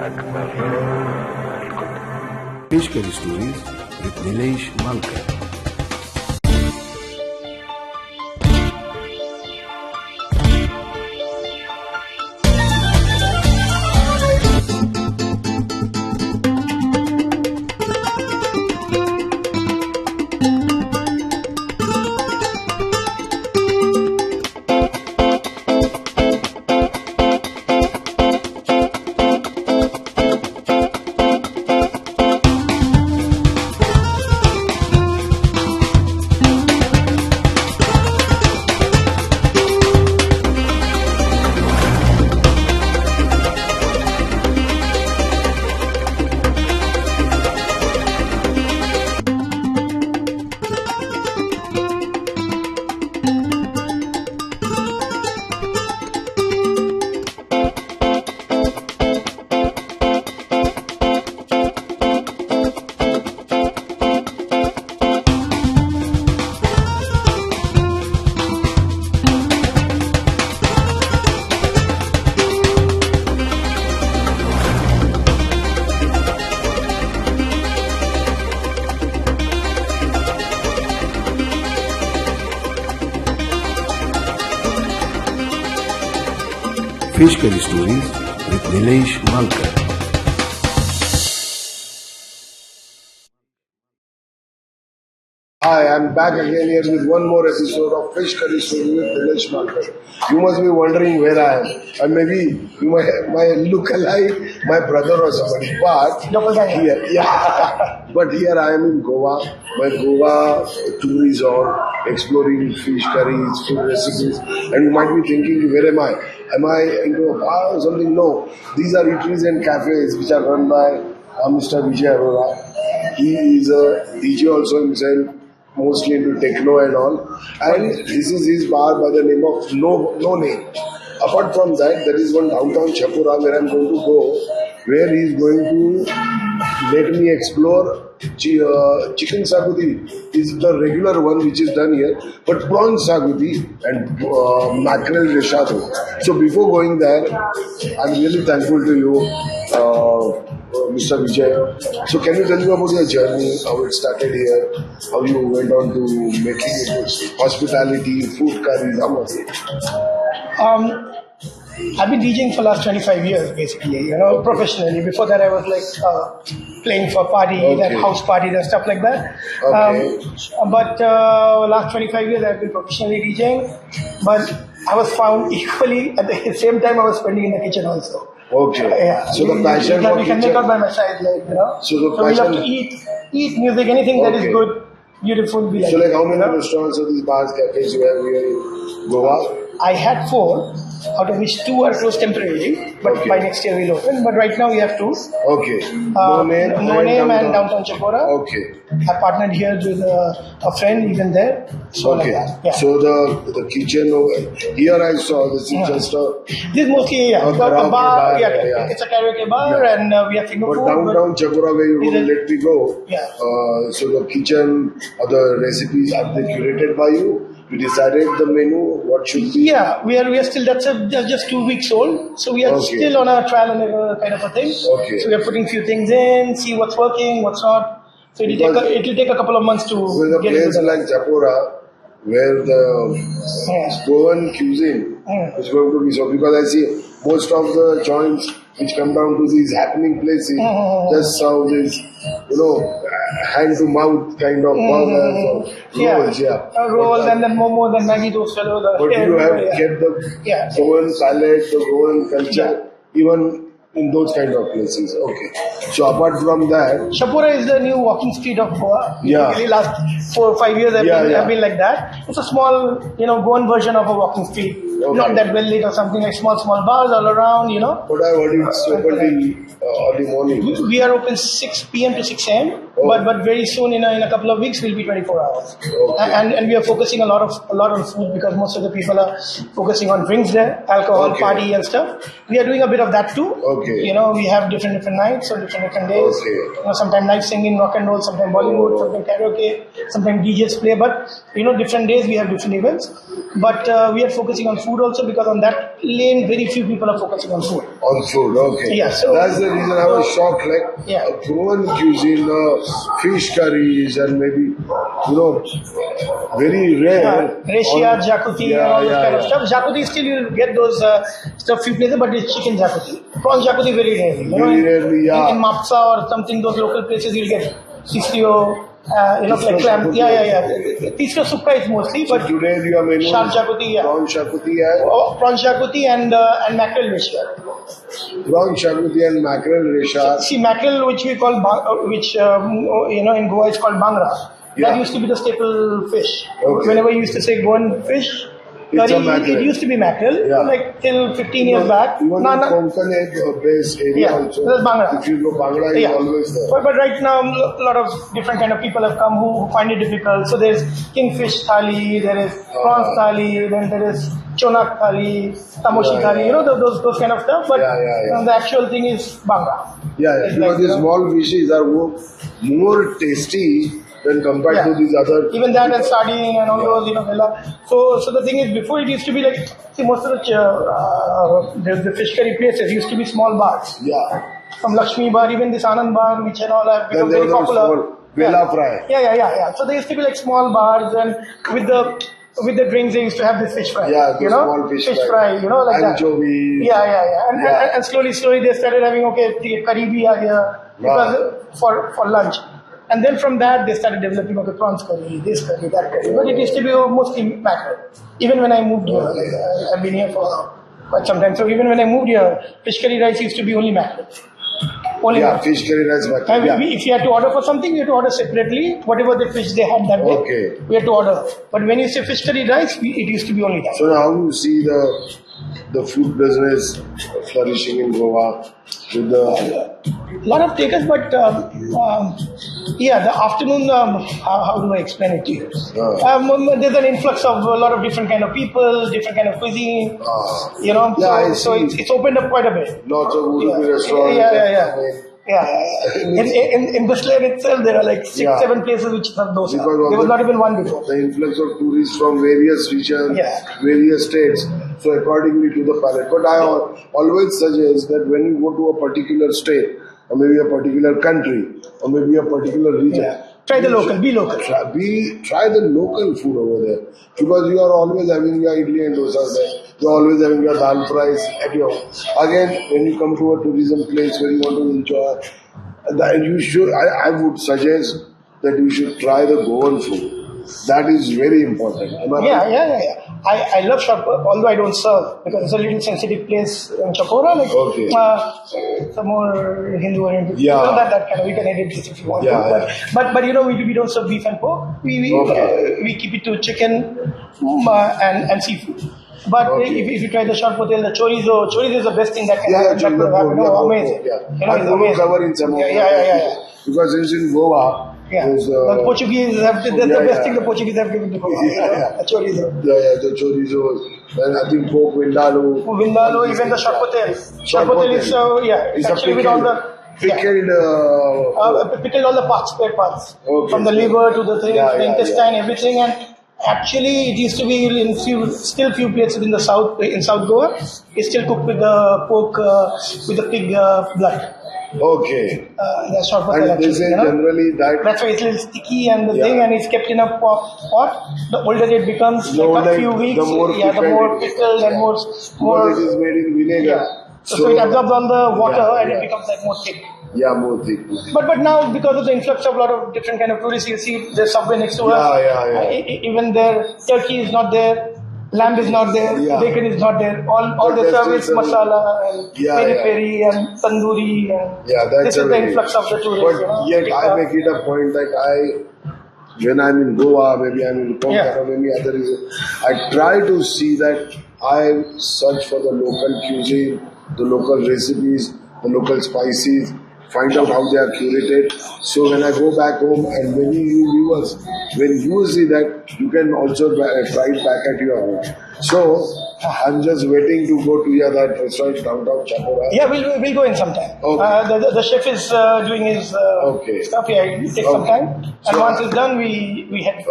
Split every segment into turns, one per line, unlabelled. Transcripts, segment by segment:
Fish Curry Stories with Nilesh Malkar. Fish Curry Stories with Nilesh Malkar.
Hi, I'm back again here with one more episode of Fish Curry Stories with Nilesh Malkar. You must be wondering where I am. And maybe you might look alike my brother or somebody. But here I am in Goa. My Goa tour is on, exploring fish curries, food recipes. And you might be thinking, where am I? Am I into a bar or something? No. These are eateries and cafes which are run by Mr. Recheado. He is a DJ also himself, mostly into techno and all. And this is his bar by the name of No Name. Apart from that, there is one downtown Chapora where I'm going to go, where he is going to let me explore chicken Xacuti is the regular one which is done here, but prawns Xacuti and Mackerel Recheado. So before going there, I'm really thankful to you, Mr. Vijay. So can you tell me about your journey, how it started here, how you went on to making it, hospitality, food curries, how was it?
I've been DJing for the last 25 years, basically, professionally. Before that, I was playing for parties and house parties and stuff like that. But last 25 years, I've been professionally DJing. But I was found equally, at the same time, I was spending in the kitchen also.
Okay. So the passion for
kitchen. You can make out by my side,
So
we love to eat music, anything that is good, beautiful. We
so how many restaurants or these bars, cafes you have here in Goa?
I had 4, out of which 2 are closed temporarily, but by next year we'll open. But right now we have 2.
Okay. No Name
and Downtown Chapora.
Okay.
I partnered here with a friend even there. So
okay.
Like that. Yeah.
So the kitchen here I saw this is just a.
This is mostly a bar. Yeah. It's a karaoke bar and we have finger
food.
But
downtown Chapora where you won't let me go.
Yeah.
So the kitchen or the recipes are they curated by you? You decided the menu, what should be?
Yeah, we are still, that's just 2 weeks old. So we are still on a trial and error kind of a thing.
Okay.
So we are putting few things in, see what's working, what's not. So it will take a couple of months to
get into the like Chapora, where the Goan Cuisine is going to be so, because I see most of the joints which come down to these happening places just serve this, hand to mouth kind of burgers or rolls,
rolls and then momo, then Maggi, those fellows.
But you have kept the Goan palate, the Goan culture, even in those kind of places. Okay. So apart from that,
Chapora is the new walking street of Goa.
Yeah.
Really last 4 or 5 years I've been like that. It's a small, Goan version of a walking street. Okay. Not that well lit or something, like small bars all around,
But I heard it's open till early morning.
We are open 6 p.m. to 6 a.m. But very soon, in a couple of weeks, we'll be 24 hours.
Okay.
And we are focusing a lot on food because most of the people are focusing on drinks there, alcohol, party and stuff. We are doing a bit of that too.
Okay.
We have different nights or different days.
Okay.
Sometimes live singing, rock and roll, sometimes Bollywood, sometimes karaoke, sometimes DJs play. But different days we have different events. But we are focusing on food also, because on that lane, very few people are focusing on food.
On food, okay.
Yeah, so
that's the reason I was shocked. Like
yeah.
Goan cuisine, fish curries, and maybe very rare.
Recheado Xacuti and all that kind of stuff. Xacuti still you'll get those stuff few places, but it's chicken Xacuti. Prawn Xacuti very rarely.
Very rarely, yeah.
In Mapsa or something, those local places you'll get Tisrio. Like clam, yeah. Tisrio Sukka is mostly, but
so today you are menu
Shark Xacuti, yeah.
Prawn Xacuti and
Prawn Xacuti and Mackerel Recheado.
Prawn Xacuti and Mackerel Recheado.
See, mackerel, which we call, in Goa is called bangra.
Yeah.
That used to be the staple fish.
Okay.
Whenever you used to say Goan fish,
It's
curry,
a mackerel.
it used to be mackerel,
Yeah.
like till 15 years back.
Even in Konkan base area
Yeah,
also.
there's Bangra.
If you go Bangra, is always there.
But right now, a lot of different kind of people have come who find it difficult. So there's kingfish thali, there is prawns thali, then there is chonak thali, tamoshi thali, those kind of stuff. But the actual thing is bangra.
Yeah, because these small fishes are more tasty when compared to these other.
Even that and sardine and all those, vela. So the thing is, before it used to be like, see, most of the fish curry places used to be small bars.
Yeah.
From Lakshmi bar, even this Anand bar, which and all have become very popular.
Vela fry.
Yeah. So they used to be like small bars, and with the drinks they used to have this fish fry.
Yeah, small fish fry.
Like
Anchovy.
that. Yeah. And slowly they started having curry bhi aa gaya, because for lunch. And then from that, they started developing prawns curry, this curry, that curry. But it used to be mostly mackerel. Even when I moved here, I've been here for quite some time. So even when I moved here, fish curry rice used to be only mackerel.
Fish curry rice mackerel.
If you had to order for something, you had to order separately, whatever the fish they had that day.
Okay.
We had to order. But when you say fish curry rice, it used to be only that.
So now you see the food business flourishing in Goa with the
lot of takers, but the afternoon, how do I explain it to you? There's an influx of a lot of different kind of people, different kind of cuisine, so it's opened up quite a bit.
Lots of Udupi restaurants.
In this lane itself, there are like 6-7 places which serve dosa. There was not even one before.
The influx of tourists from various regions, various states, so accordingly to the palate. But I always suggest that when you go to a particular state, or maybe a particular country, or maybe a particular region,
try the local, be local.
Try the local food over there, because you are always having your idli and dosa there. You are always having your dal fries at your home. Again, when you come to a tourism place where you want to enjoy, I would suggest that you should try the Goan food. That is very important.
I love Chapora, although I don't serve, because it's a little sensitive place in Chapora. It's a more Hindu-oriented. That kind of, we can edit this if you want to. But we don't serve beef and pork. We keep it to chicken and seafood. But if you try the short hotel, the chorizo is the best thing that can happen. Amazing.
It's amazing. Because it's in Goa.
The Portuguese have that's the best thing the Portuguese have given to Goa. The chorizo.
The chorizo. And I think pork
vindaloo, even the short hotel. Short hotel is it's actually with all the
pickled
all the parts, spare parts, from the liver to the the intestine, everything. And actually, it used to be in few places in South Goa. It's still cooked with the pork with the pig blood.
Okay.
That's short hotel.
And they say generally
that's why it's a little sticky and the thing, and it's kept in a pot. The older it becomes, like a few weeks, the more pickled and more.
It is made in vinegar.
So it absorbs all the water and it becomes like more thick.
Yeah, more thick.
But now, because of the influx of a lot of different kind of tourists, you see the subway next to us. Even there, turkey is not there, lamb is not there, bacon is not there. All the service masala and peri and tandoori. And this is the influx of the tourists.
But yet, I make it a point when I'm in Goa, maybe I'm in Konkan or maybe other reason, I try to see that I search for the local cuisine, the local recipes, the local spices, find out how they are curated. So when I go back home, and many you viewers, when you see that, you can also try it back at your home. So I'm just waiting to go to that restaurant downtown Chapora.
Yeah, we'll go in sometime. Okay. The chef is doing his stuff. Yeah, it will take some time. And once it's done, we head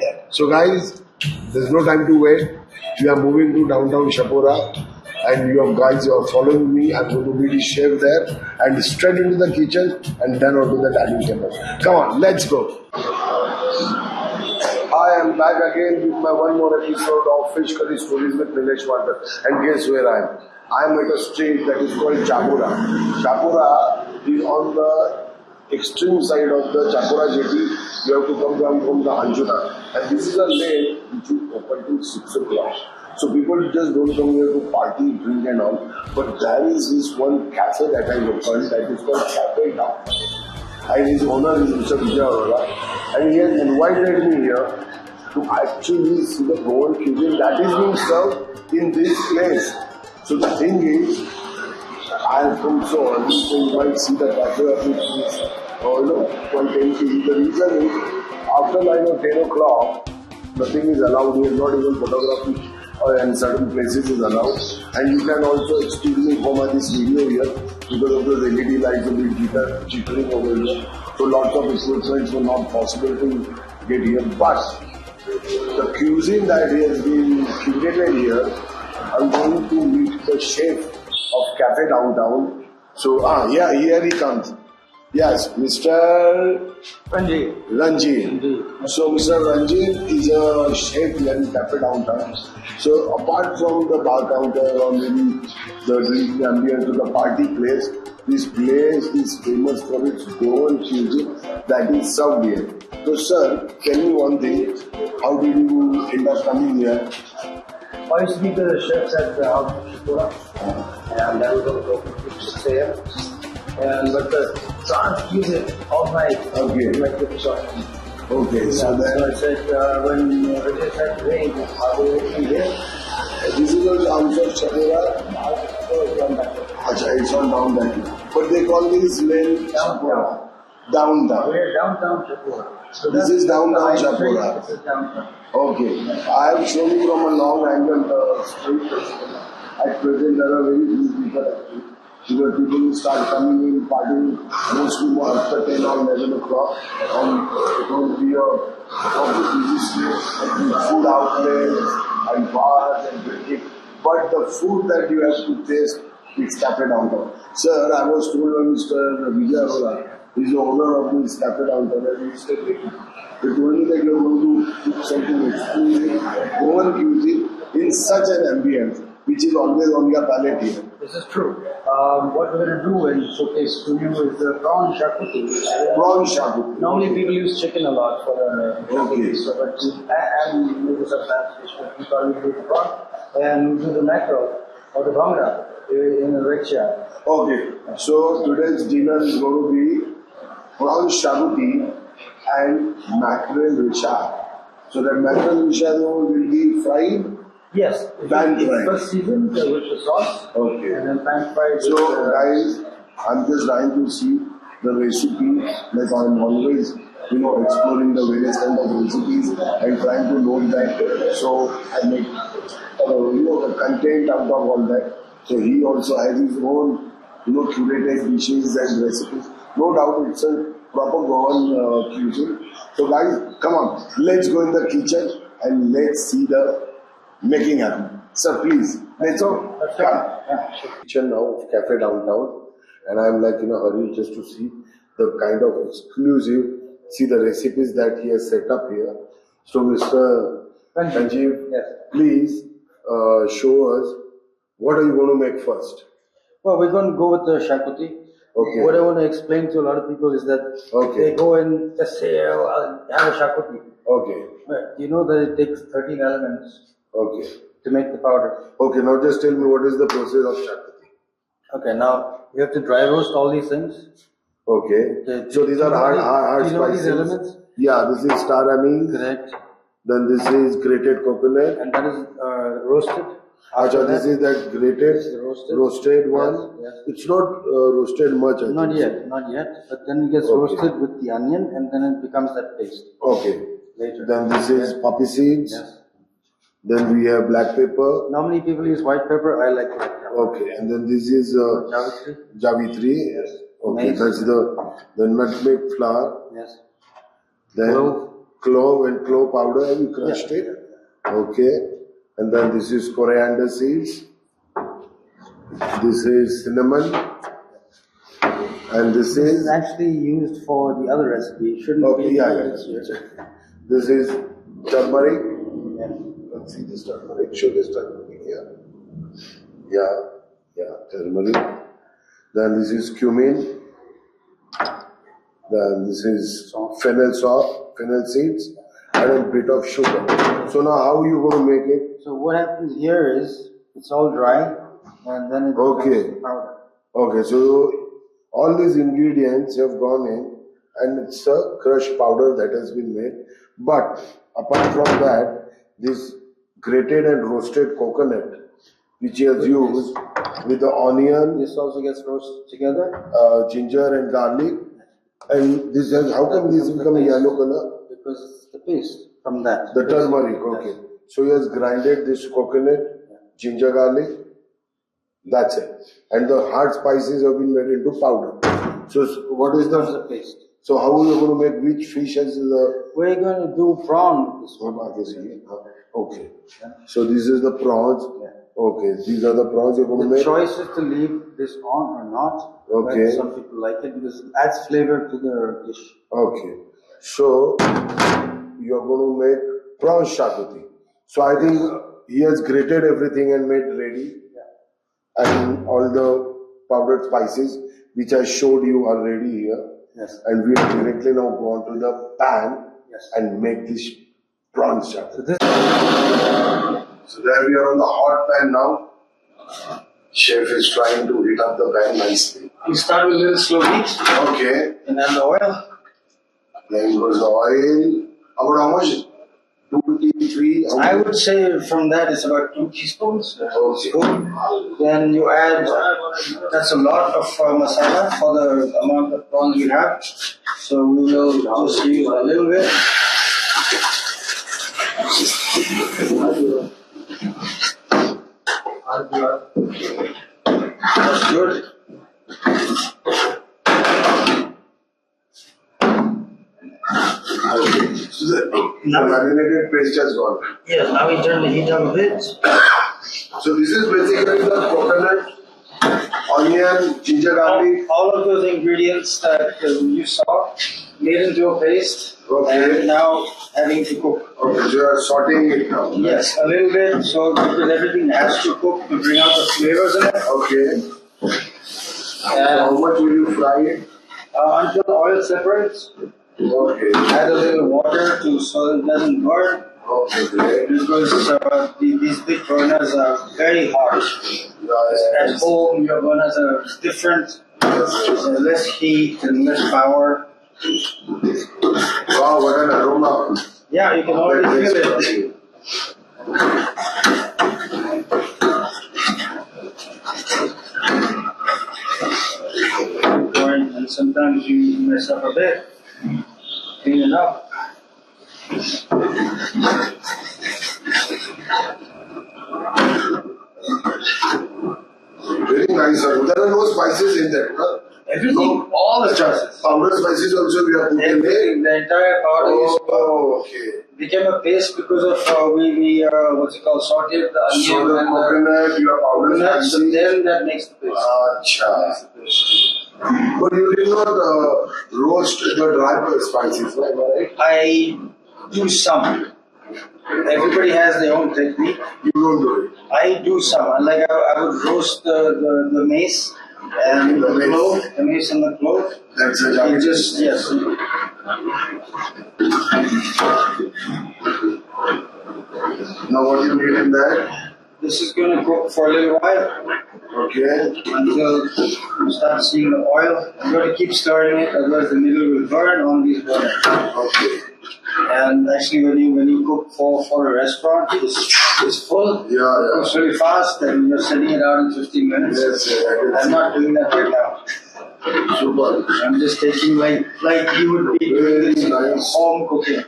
there.
So guys, there's no time to wait. We are moving to downtown Chapora, and you guys are following me. I'm going to be the chef there, and straight into the kitchen, and then onto the dining table. Come on, let's go. I am back again with my one more episode of Fish Curry Stories with Nilesh Walker. And guess where I am? I am at a street that is called Chapora. Chapora is on the extreme side of the Chapora jetty. You have to come down from the Anjuna. And this is a lane which is open till 6 o'clock. So people just don't come here to party, drink and all. But there is this one cafe that I opened that is called Café Downtown. And his owner is Mr. Recheado, and he has invited me here to actually see the Goan cuisine that is being served in this place. So the thing is, I have come so early, so you might see the cafe of it is, quite empty. The reason is, after 9 or 10 o'clock, nothing is allowed here, not even photography and certain places is allowed. And you can also excuse me for this video here because of the LED lights will be jittering over here. So lots of equipments were not possible to get here. But the cuisine that has been curated here, I'm going to meet the chef of Café Downtown. So, here he comes. Yes, Mr. Ranjeev. So, Mr. Ranjeev is a chef here in Café Downtown. So, apart from the bar counter or maybe the drink ambience or the party place, this place is famous for its Goan cuisine that is served here. So, sir, tell me one thing. How did you end up coming here?
I used to be the chefs at the house of Chapora, and that was open to 6 a.m. But the prawns use it all night.
Okay.
Like the shop.
Okay, so then.
So I said, when it started raining, I will be here.
This is also Chapora. Acha, it's on down that way. But they call this lane Chapora. Downtown.
We're downtown Chapora. So
This is downtown Chapora.
This is downtown.
Okay. I have shown you from a long angle the street. At present, there are very few people actually. Because people will start coming in, partying mostly more after 10 or 11 o'clock. And it will be a busy street, food outlets and bars and drinking. But the food that you have to taste is Café Downtown. Sir, I was told by Mr. Vagator, he is the owner of this Café Downtown, and he said, they told me that you are going to cook something exclusive, Goan cuisine in such an ambience, which is always on your palate here.
This is true. What we're going to do and showcase to you is the prawn Xacuti.
Prawn Xacuti.
Normally people use chicken a lot for the
Okay.
so but and maybe some fish, but we probably do the prawn and we do the mackerel or the bhangra in the Recheado.
Okay, so today's dinner is going to be prawn Xacuti and mackerel recheado. So that mackerel recheado will be fried.
Yes,
Pan fried.
first seasoned with the sauce.
Okay.
And then pan fried.
So guys, I'm just trying to see the recipe. Like I'm always, exploring the various kind of recipes and trying to note that. So I make, the content out of all that. So he also has his own, curated dishes and recipes. No doubt it's a proper Goan cuisine. So guys, come on, let's go in the kitchen and let's see the making happen. Sir, please, let's go. Come. Kitchen now of Café Downtown, and I'm like in a hurry just to see the kind of exclusive, see the recipes that he has set up here. So Mr. Ranjeev,
Yes.
please show us what are you going to make first.
Well, we're going to go with the Xacuti.
Okay.
What I want to explain to a lot of people is that they go and just say, oh, I'll have a Xacuti.
Okay.
But you know that it takes 13 elements
Okay.
to make the powder.
Okay, now just tell me what is the process of Xacuti.
Okay, now you have to dry roast all these things.
Okay. So these are hard
you know
spices.
these elements?
Yeah, this is star anise.
Correct.
Then this is grated coconut.
And that is roasted.
Acha, this is that grated, roasted one.
Yes.
It's not roasted much. I
Not
think.
yet, not yet. But then it gets roasted with the onion and then it becomes that paste.
Okay.
Later.
Then this is poppy seeds.
Yes.
Then we have black pepper.
Normally people use white pepper. I like black pepper.
Okay. And then this is
Javitri.
Javitri.
Yes.
Okay.
Nice.
That's the nutmeg flour.
Yes.
Then
Clove.
clove and clove powder. Have you crushed it? Okay. And then this is coriander seeds. This is cinnamon. And this
This
is
is actually used for the other recipe. It shouldn't
okay,
be
yeah.
here.
This is turmeric.
Yeah.
Let's see this turmeric. Show this turmeric here. Yeah, turmeric. Then this is cumin. Then this is fennel seeds, and a bit of sugar. So now how you going to make it?
So what happens here is it's all dry, and then it becomes powder.
Okay, so all these ingredients have gone in, and it's a crushed powder that has been made. But apart from that, this grated and roasted coconut, which he has used with the onion,
This also gets roasted together
ginger and garlic, and this has, how come this become a yellow color?
because it's the paste from that.
The turmeric, okay. So he has grinded this coconut, ginger, garlic. That's it. And the hard spices have been made into powder. So what is
That's
the
the paste.
So how are you going to make which fish as the
We're going to do prawn with this one.
okay. So this is the prawns. Okay, these are the prawns you're going to
The
make.
choice is to leave this on or not.
Okay.
But some people like it because it adds flavor to the dish.
Okay. So you're going to make prawns Xacuti. So I think he has grated everything and made ready. And all the powdered spices which I showed you are ready here.
Yes.
And we directly now go on to the pan and make this prawns Xacuti. So there we are on the hot pan now. Chef is trying to heat up the pan nicely.
You start with a little slow heat
Okay.
and then the oil.
Then goes the oil. About how much? 2 3.
I would say from that it's about 2 teaspoons.
Okay.
Then you add, that's a lot of masala for the amount of prawns we have. So we will just use a little bit. That's good.
So the marinated paste has gone.
Yes, now we turn the heat up a bit.
So this is basically the coconut, onion, ginger, garlic.
All of those ingredients that you saw made into a paste.
Okay.
And now having to cook.
Okay, so you are sauteing it now.
Yes, a little bit. So because everything has to cook to bring out the flavors in it.
Okay. And how much will you fry it?
Until the oil separates.
Okay.
Add a little water so it doesn't burn.
Okay, great.
Because these big burners are very harsh. At home, your burners are different. There's less heat and less power.
Wow, what an aroma.
Yeah, you can already feel it. And sometimes you mess up a bit. Clean it up.
Very nice. There are no spices in that, huh?
Everything, all the spices.
Powder spices also we have put in there.
Everything, the entire powder is
okay.
became a paste because of we what's it called, sauteed the onion
So the
and
coconut, you have powder
coconut, so
spices.
then that makes the paste.
Acha. But you did not roast the dry spices, right?
I do some. Everybody has their own technique.
You don't do it.
I do some. Like I would roast the mace and the clove, the mace and the clove.
That's a
It just, yes.
Now what you need in that?
This is going to cook for a little while
Okay.
until you start seeing the oil. I'm going to keep stirring it, otherwise the middle will burn on these burners.
Okay.
And actually, when you cook for a restaurant, it's full.
Yeah, yeah.
It cooks really fast, and you're sending it out in 15 minutes.
Yes, yeah,
I'm not doing that right now.
Super.
I'm just taking like you would be doing this
Nice.
home cooking.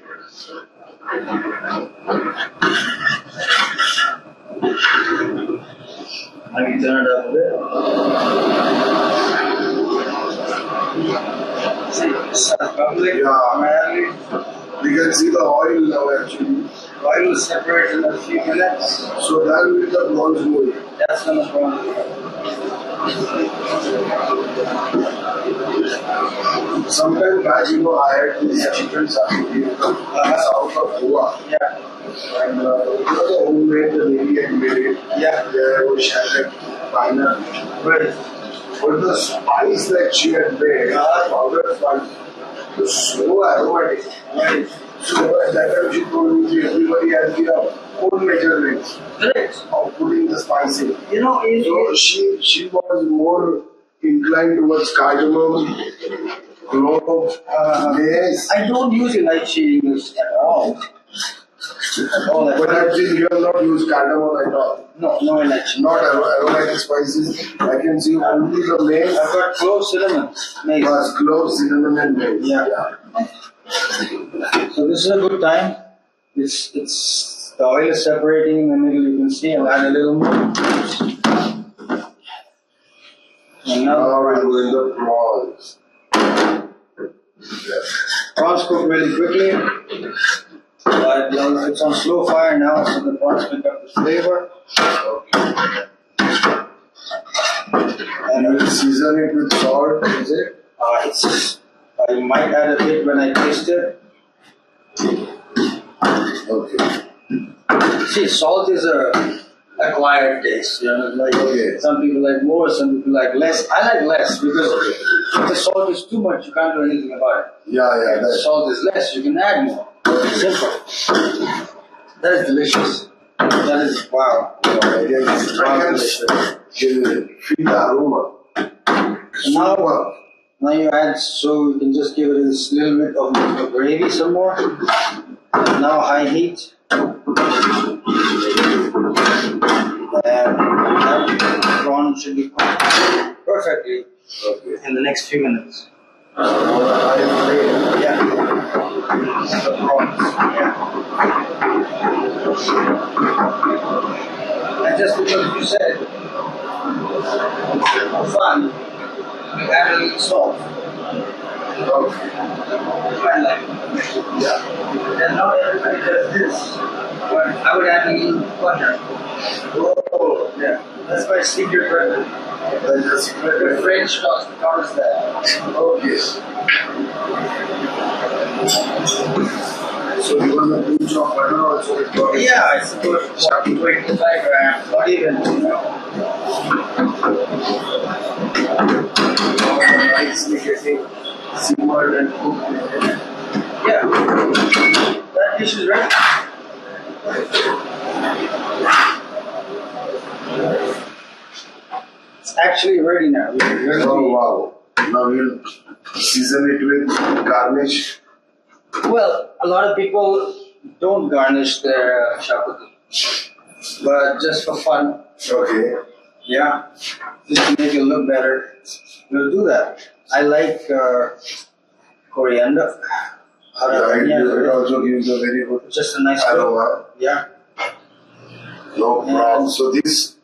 I can turn it up a bit. See, it's bubbling.
Yeah. We can see the oil now actually.
Oil will separate in a few minutes.
So that will be the prawns mold.
That's gonna prawn.
Sometimes back, I had this chicken Xacuti south of Goa.
Yeah.
And the homemade, the lady had made it.
Yeah.
There was shallot, pineapple.
Right.
But the spice that she had made, powdered spice, was so aromatic.
Right.
So at that time she told me everybody has their own measurements
Correct.
of putting the spice in.
In,
So she was more inclined towards cardamom, clove, mace.
I don't use lychee at all.
But I've seen you have not used cardamom at all.
No lychee.
Not aromatic spices. I can see only the mace,
I've got clove, cinnamon, mace.
plus clove, cinnamon, and mace.
Yeah. So this is a good time. It's the oil is separating in the middle. You can see. I'll add a little more. And
Now we're
now
doing the prawns. Yes.
prawns cook really quickly. But it's on slow fire now, so the prawns pick up the flavor.
And you will season it with salt, is it?
I might add a bit when I taste it.
Okay.
See, salt is a acquired taste. Like
Okay.
some people like more, some people like less. I like less because if the salt is too much, you can't do anything about it.
Yeah,
If the
that's
salt is less, you can add more. Simple. That is delicious. That is wow.
I can feel the aroma.
So now you add, so you can just give it this little bit of gravy some more. And now high heat. And that prawn should be cooked perfectly in the next few minutes. Yeah. The prawns. Yeah. And just because you said for fun, we add a little salt. Fine, like.
Yeah.
And not everybody does this. But I would add a little butter.
Oh,
Yeah. That's my secret weapon.
that's the secret.
The French covers that.
Okay. So you want a pinch of butter also?
Yeah, I suppose 25 grams, not even,
Nicely getting simmered and cooked.
Yeah. That dish is ready. It's actually ready now.
Oh wow. Now we'll season it with garnish.
Well, a lot of people don't garnish their Xacuti, but just for fun,
Okay.
yeah, just to make it look better, we'll do that. I like coriander.
It also gives a very good
Just a nice look.
aroma.
Yeah.
No problem. So this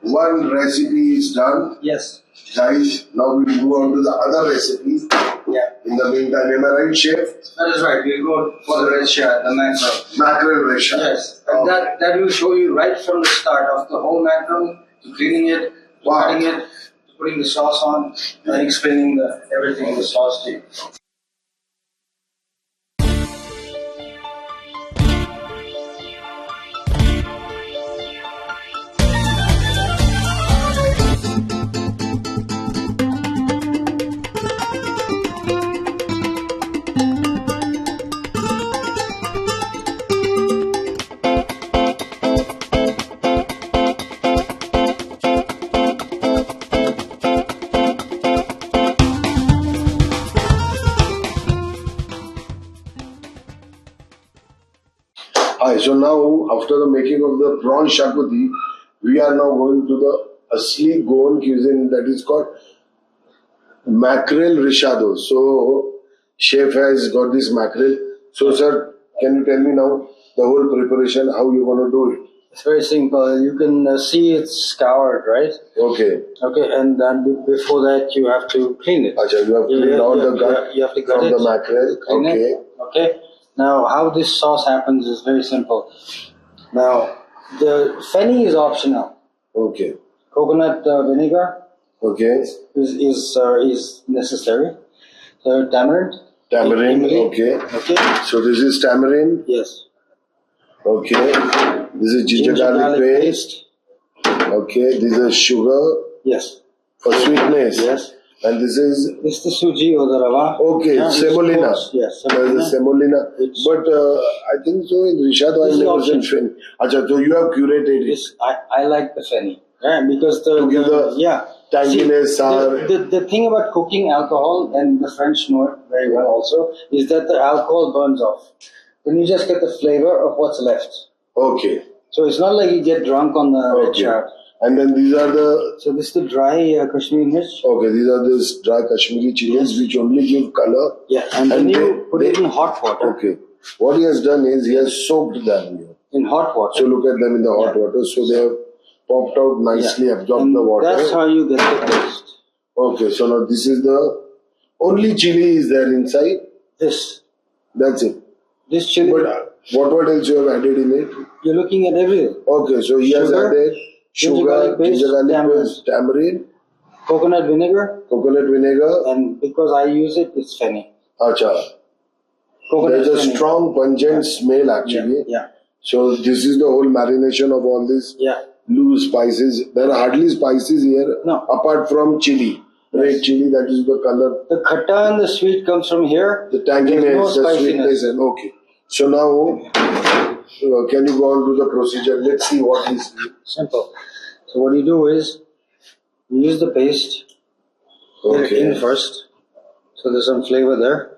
one recipe is done.
Yes.
Guys, now we'll move on to the other recipes.
Yeah.
In the meantime, am I right, chef?
That is right. We'll go for the rishad, the mackerel.
Mackerel Recheado.
Yes. And that will show you right from the start of the whole mackerel to cleaning it, to cutting it, to putting the sauce on, and explaining everything in the sauce to you.
Hi, so now after the making of the prawn Xacuti, we are now going to the asli Goan cuisine that is called Mackerel Recheado. So chef has got this mackerel. So sir, can you tell me now the whole preparation, how you want to do it?
It's very simple. You can see it's scoured, right?
Okay.
Okay, and then before that you have to clean it.
Acha, you have cleaned all the gut
You have to gut
from
it.
the mackerel.
Clean
Okay.
it. Okay. Now, how this sauce happens is very simple. Now, the fenny is optional.
Okay.
Coconut vinegar
Okay.
is necessary. So tamarind.
Tamarind.
Imli.
Okay.
Okay.
So this is tamarind.
Yes.
Okay. This is ginger garlic paste. Okay. This is sugar
Yes.
for sweetness.
Yes.
And this is
This is the suji or the rava.
okay.
Yeah,
Semolina.
Yes.
There's a semolina. But I think so in Recheado
This is
I never seen
optional.
fenny. Acha, so you have curated it.
This I like the fenny. Yeah, because
To give the tanginess, sour.
The thing about cooking alcohol, and the French know it very well also, is that the alcohol burns off. Then you just get the flavor of what's left.
Okay.
So it's not like you get drunk on the
Okay.
rechad.
And then these are the
So this is the dry Kashmiri mirch.
okay. These are this dry Kashmiri chilies which only give color.
Yeah, and then you put it in hot water.
Okay. What he has done is he has soaked them here.
In hot water.
So look at them in the hot water. So they have popped out nicely, absorbed
And
the water.
that's how you get the taste.
Okay. So now this is the only chili is there inside.
This.
That's it.
This chili,
But what else you have added in it?
you're looking at everything.
Okay. So he has
Sugar,
added
ginger garlic
sugar,
paste,
ginger garlic paste, tamarind,
Coconut vinegar,
coconut vinegar.
and because I use it, it's fenny.
Acha.
Coconut
There's a
fenny.
strong pungent smell actually.
Yeah.
So this is the whole marination of all this
Yeah.
loose spices. There are hardly spices here
No.
apart from chili. Red chili, that is the color.
The khatta and the sweet comes from here.
The tanginess,
There's no
the
spiciness.
sweetness. And okay. So now, can you go on to the procedure? Let's see what is.
Simple. So what you do is, you use the paste. Get it in first. So there's some flavor there.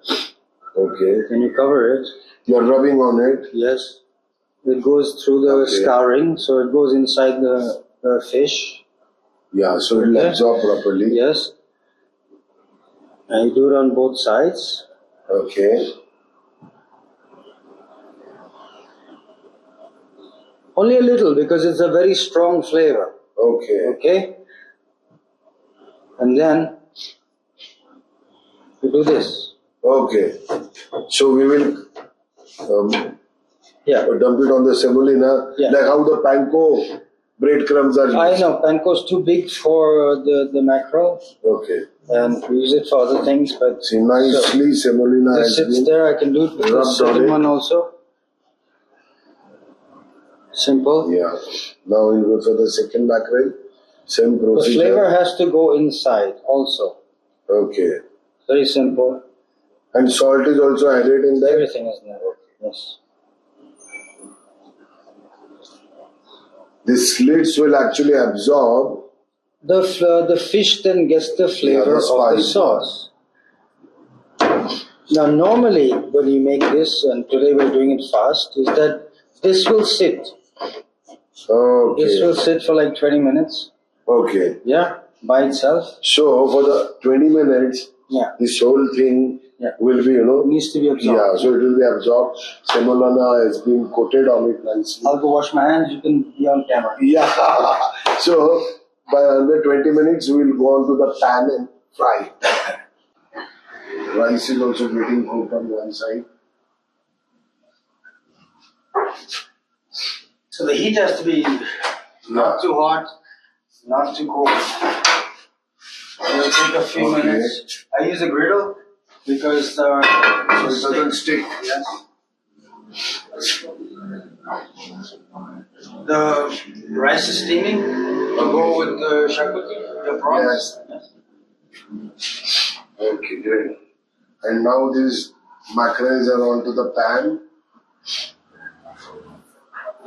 Okay.
Then you cover it.
You're rubbing on it.
Yes. It goes through the scouring, so it goes inside the fish.
Yeah, so it will absorb properly.
Yes. And you do it on both sides.
Okay.
Only a little because it's a very strong flavor.
Okay.
Okay? And then you do this.
Okay. So we will
Yeah.
dump it on the semolina.
Yeah.
Like how the panko breadcrumbs are used.
I know panko's too big for the mackerel,
Okay.
and we use it for other things. But
See, nicely semolina
this
has
sits
been
there. I can do it with the
rubbed on
second
it.
one also. Simple.
Yeah. Now we'll go for the second mackerel. Same
The
procedure.
flavor has to go inside also.
Okay.
Very simple.
And salt is also added in there.
Everything is there. Yes.
The slits will actually absorb.
The fish then gets the flavor
the
of the
spice.
sauce. Now, normally when you make this, and today we're doing it fast, is that this will sit.
Okay.
This will sit for like 20 minutes.
Okay.
Yeah, by itself.
So for the 20 minutes,
Yeah,
this whole thing
Yeah.
will be,
it needs to be absorbed.
yeah, so it will be absorbed. Semolina has been coated on it nicely.
I'll go wash my hands. You can be on camera.
Yeah. So by another 20 minutes, we will go on to the pan and fry. Rice is also getting cooked on one side.
So the heat has to be not too hot, not too cold. It'll take a few
Okay.
minutes. I use a griddle because
So it doesn't stick.
Yes. The rice is steaming. I'll go with the Xacuti, the prawns.
Yes. Okay, great. And now these mackerels are onto the pan.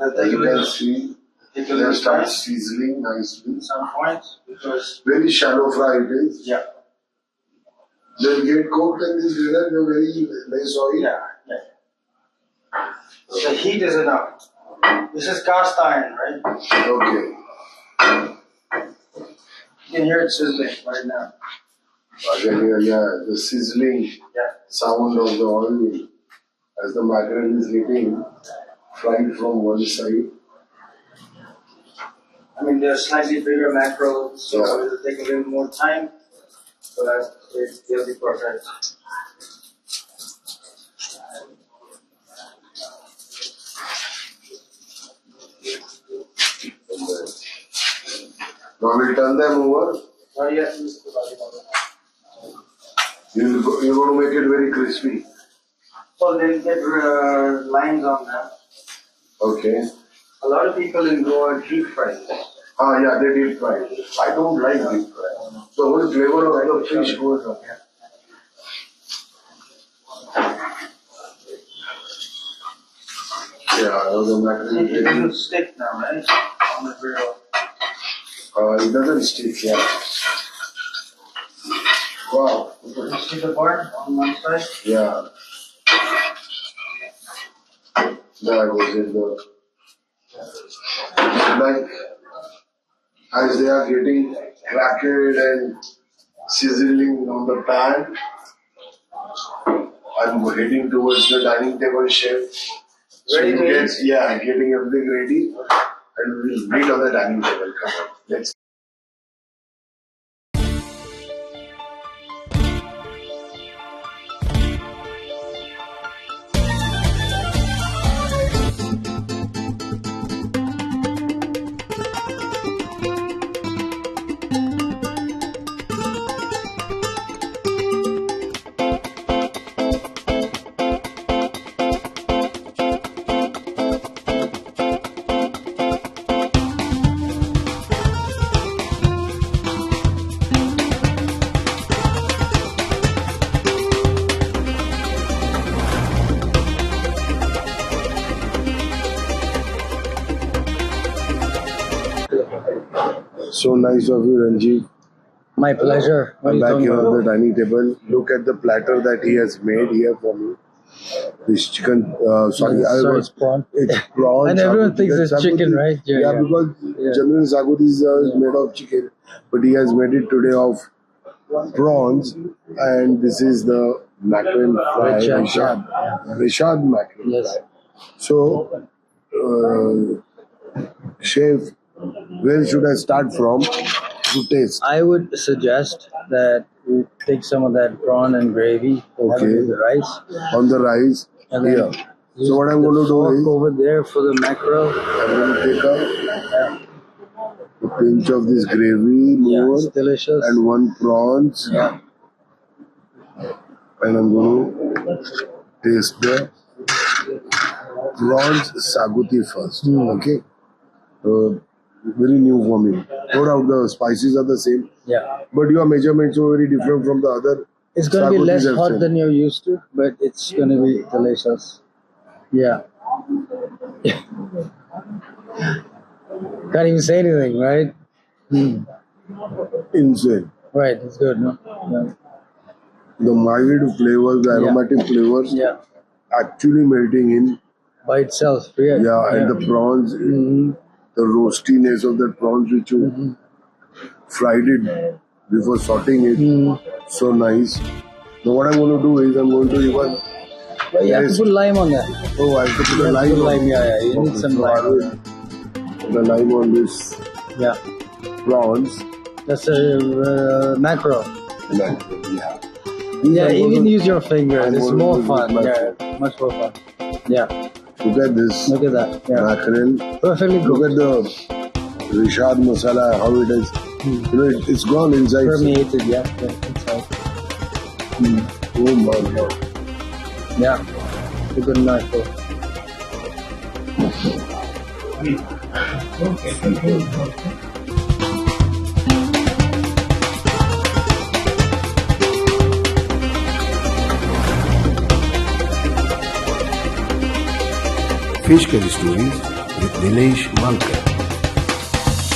As you can see,
Take a
they
little
start
time.
sizzling nicely.
Some points because
Very shallow fry it is.
yeah,
They'll get cooked in this griddle, they're very less oil.
yeah. The heat is enough. This is cast iron, right?
Okay.
You can hear it sizzling right now.
Again, yeah, the sizzling sound of the oil as the mackerel is getting fried from one side.
I mean, they're slightly bigger mackerel, so it'll take a little more time, but they'll be perfect.
So I will turn them over.
Yes.
You're going to make it very crispy.
So they'll get lines on them.
Okay.
A lot of people in Goa deep fry this.
Ah, yeah, they deep fry. I don't like deep fry. The whole flavor of the fish goes up. Yeah, the mackerel.
It doesn't stick now, right? On the grill.
It doesn't stick, yeah. Wow.
You see the burn on one side?
Yeah. That goes in the. Like, as they are getting crackled and sizzling on the pan, I'm heading towards the dining table, chef. So
Ready to eat?
getting everything ready, and we'll meet on the dining table. Come on, let's. So nice of you, Ranjeev.
My pleasure.
I'm back here on the dining table. Look at the platter that he has made here for me. This chicken,
it's prawn.
It's prawn.
And everyone
Xacuti.
thinks it's
Xacuti.
chicken, right?
Yeah, because generally Xacuti is made of chicken, but he has made it today of prawns, and this is the mackerel fry, rishad mackerel.
Yes.
So, chef, where should I start from to taste?
I would suggest that you take some of that prawn and gravy, have it with the rice,
On the rice.
and then
Here.
use
So what I'm
the
going to do
fork
is,
over there for the mackerel.
I'm going to take a pinch of this gravy,
Yeah,
more,
it's delicious.
and one prawns,
Yeah.
and I'm going to taste the prawns Xacuti first. Okay? Very new for me. No doubt the spices are the same,
Yeah.
but your measurements are very different from the other.
It's going to be
Xacutis
less
I've
hot
seen.
than you're used to, but it's going to be delicious. Yeah. Can't even say anything, right?
Insane.
Right, it's good, no? Yeah.
The mild flavors, the aromatic flavors,
Yeah.
actually melting in.
By itself, yeah.
Yeah, and the prawns, the roastiness of the prawns which you fried it before sauteing it, so nice. Now what I'm going to do is I'm going to even.
But you have to
taste-
put lime on that.
Oh, I have to put the
You have to
lime
put
on.
lime, yeah. You need some
So I
lime.
will put the lime on this
Yeah.
prawns.
That's a mackerel.
Like, yeah.
Yeah,
I'm
even
gonna-
use your fingers.
I'm
It's
gonna
more
use
fun.
my
Yeah, much more fun. Yeah.
Look at this
Look at that. Yeah.
mackerel.
Perfectly
Look
cooked.
at the rishad masala, how it is. You know, it's gone inside.
Permeated, yeah. Inside.
Oh my God.
Yeah. A good mackerel.
Fish Curry Stories with Nilesh Walker.